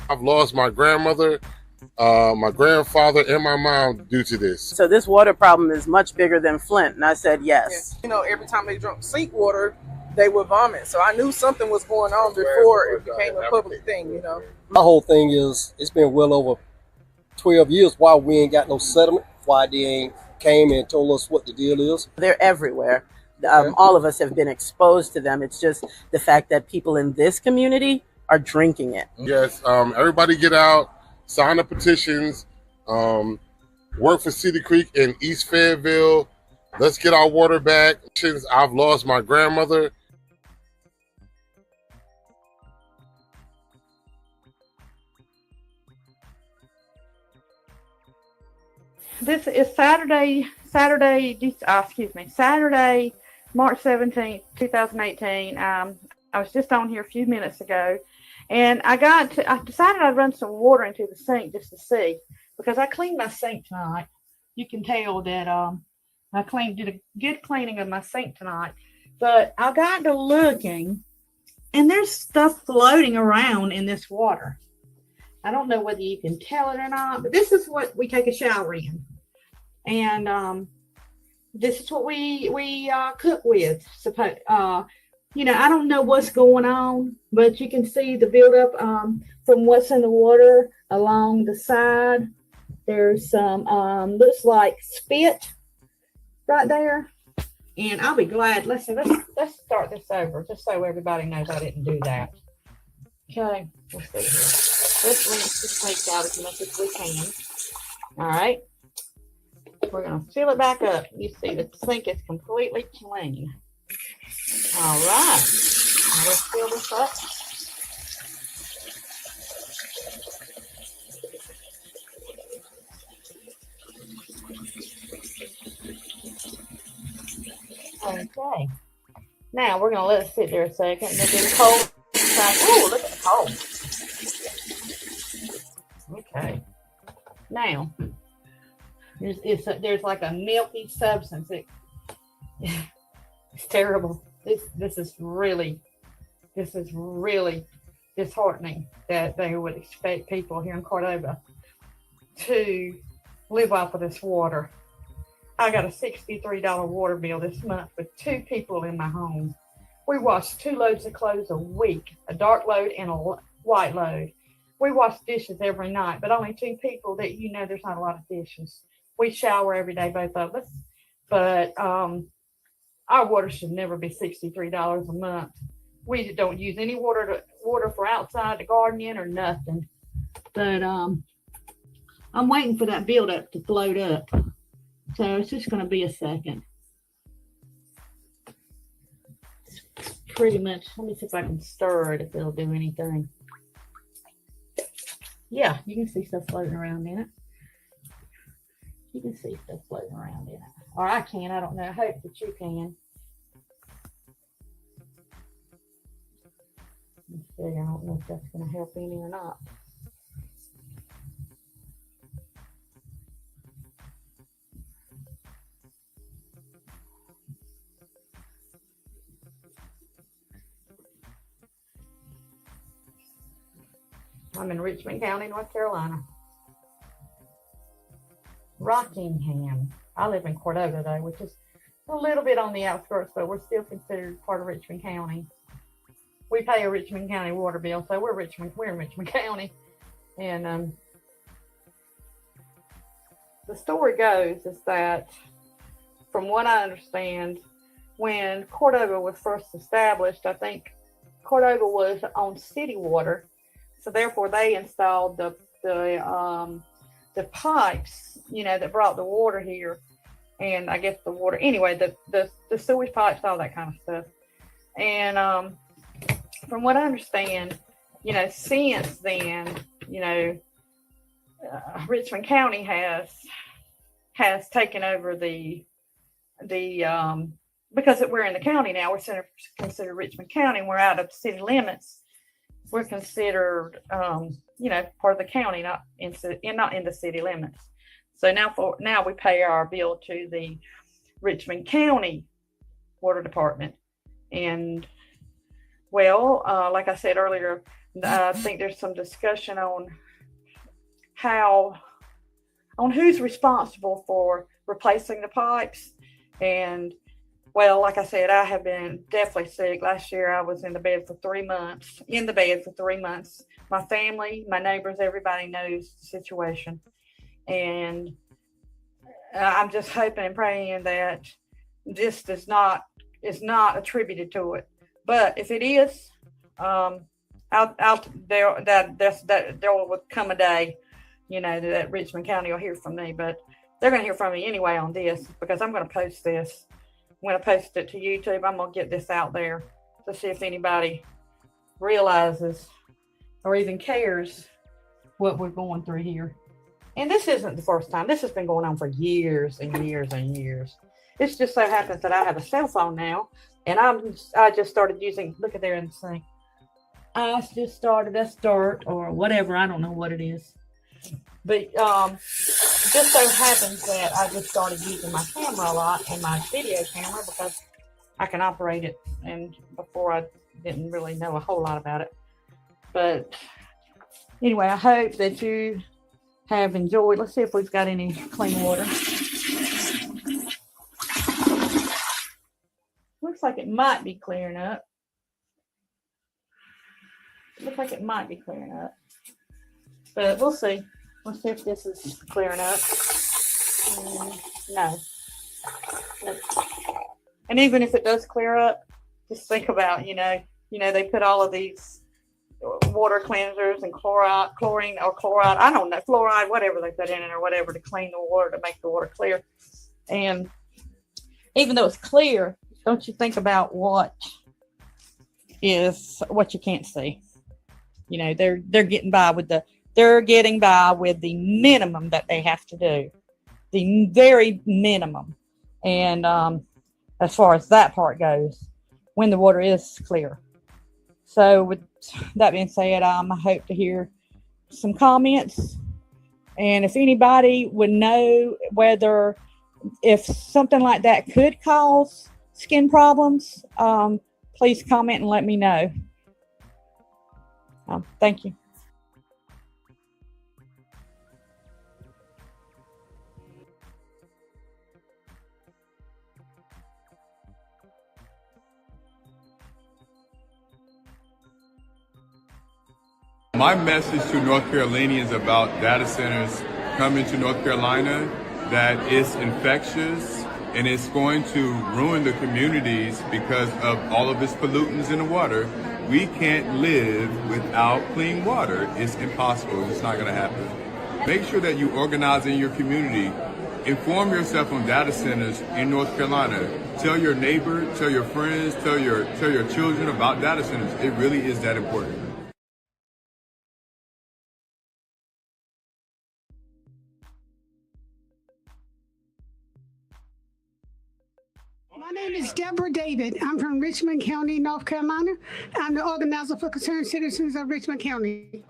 I've lost my grandmother, my grandfather, and my mom due to this. So this water problem is much bigger than Flint. And I said yes. You know, every time they drank sink water, they would vomit. So I knew something was going on before it became a public thing, you know. My whole thing is, it's been well over 12 years. Why we ain't got no settlement? Why they ain't came and told us what the deal is? They're everywhere. All of us have been exposed to them. It's just the fact that people in this community are drinking it. Yes, everybody get out, sign the petitions, work for Cedar Creek in East Fayetteville. Let's get our water back. Since I've lost my grandmother. This is Saturday, March 17th, 2018. I was just on here a few minutes ago, and I decided I'd run some water into the sink just to see, because I cleaned my sink tonight. You can tell that I did a good cleaning of my sink tonight, but I got to looking, and there's stuff floating around in this water. I don't know whether you can tell it or not, but this is what we take a shower in. And this is what we cook with. You know, I don't know what's going on, but you can see the buildup from what's in the water along the side. There's some, looks like spit right there. And I'll be glad. Let's start this over, just so everybody knows I didn't do that. Okay, let's see here. Let's rinse the sink out as much as we can. All right. We're going to fill it back up. You see the sink is completely clean. All right. Now let's fill this up. Okay. Now we're going to let it sit there a second and then get it cold. Oh, look at the cold. Okay. Now, there's like a milky substance. It's terrible. This is really disheartening that they would expect people here in Cordova to live off of this water. I got a $63 water bill this month with 2 people in my home. We wash 2 loads of clothes a week, a dark load and a white load. We wash dishes every night, but only 2 people that, you know, there's not a lot of dishes. We shower every day, both of us, but our water should never be $63 a month. We don't use any water for outside the gardening or nothing. But I'm waiting for that buildup to float up. So it's just going to be a second. It's pretty much, let me see if I can stir it, if it'll do anything. Yeah, you can see stuff floating around in it. You can see stuff floating around in it. Or I can, I don't know. I hope that you can. Let's see, I don't know if that's going to help any or not. I'm in Richmond County, North Carolina. Rockingham. I live in Cordova, though, which is a little bit on the outskirts, but we're still considered part of Richmond County. We pay a Richmond County water bill, so we're in Richmond County. And the story goes is that, from what I understand, when Cordova was first established, I think Cordova was on city water. So therefore, they installed the pipes, you know, that brought the water here, and I guess the water anyway, the sewage pipes, all that kind of stuff. And from what I understand, you know, since then, you know, Richmond County has taken over the because we're in the county now, we're considered Richmond County. We're out of city limits. We're considered, you know, part of the county, not in the city limits. So now we pay our bill to the Richmond County Water Department. And well, like I said earlier, I think there's some discussion on who's responsible for replacing the pipes. And well, like I said, I have been definitely sick. Last year I was in the bed for 3 months, My family, my neighbors, everybody knows the situation. And I'm just hoping and praying that this is not attributed to it. But if it is, there will come a day, that Richmond County will hear from me. But they're going to hear from me anyway on this, because I'm going to post this. I'm going to post it to YouTube. I'm going to get this out there to see if anybody realizes or even cares what we're going through here. And this isn't the first time. This has been going on for years and years and years. It just so happens that I have a cell phone now, and I just started using, look at there in the sink. I just started a start or whatever. I don't know what it is. But it just so happens that I just started using my camera a lot, and my video camera, because I can operate it. And before I didn't really know a whole lot about it. But anyway, I hope that you have enjoyed. Let's see if we've got any clean water. Looks like it might be clearing up. Looks like it might be clearing up. But we'll see. Let's see if this is clearing up. No. And even if it does clear up, just think about, they put all of these water cleansers and chlorine or chloride, I don't know, fluoride, whatever they put in it or whatever to clean the water, to make the water clear. And even though it's clear, don't you think about what you can't see. They're getting by with the minimum that they have to do, the very minimum. And as far as that part goes, when the water is clear. So with that being said, I hope to hear some comments. And if anybody would know if something like that could cause skin problems, please comment and let me know. Thank you. My message to North Carolinians about data centers coming to North Carolina, that it's infectious and it's going to ruin the communities because of all of its pollutants in the water. We can't live without clean water. It's impossible. It's not going to happen. Make sure that you organize in your community. Inform yourself on data centers in North Carolina. Tell your neighbor, tell your friends, tell your children about data centers. It really is that important. My name is Deborah David. I'm from Richmond County, North Carolina. I'm the organizer for Concerned Citizens of Richmond County.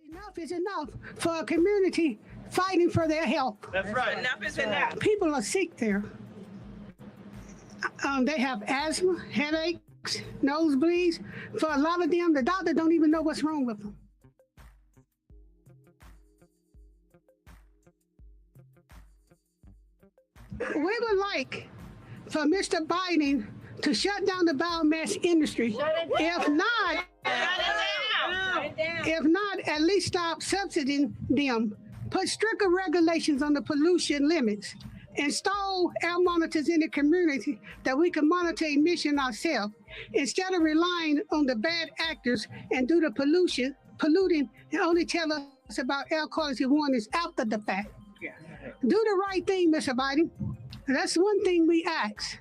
Enough is enough for a community fighting for their health. That's right. Enough is enough. People are sick there. They have asthma, headaches, nosebleeds. For a lot of them, the doctor don't even know what's wrong with them. We would like for Mr. Biden to shut down the biomass industry. If not, at least stop subsidizing them. Put stricter regulations on the pollution limits. Install air monitors in the community that we can monitor emission ourselves instead of relying on the bad actors and do the polluting and only tell us about air quality warnings after the fact. Do the right thing, Mr. Biden. That's one thing we ask.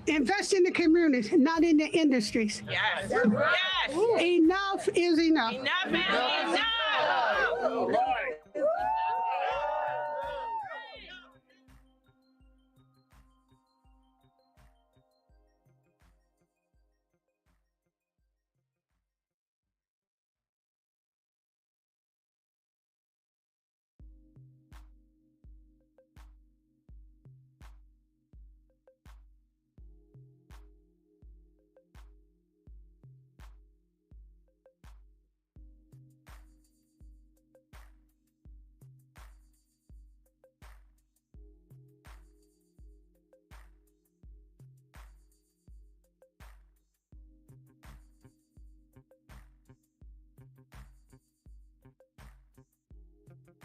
Invest in the communities, not in the industries. Yes. Yes. Enough is enough. Enough is enough.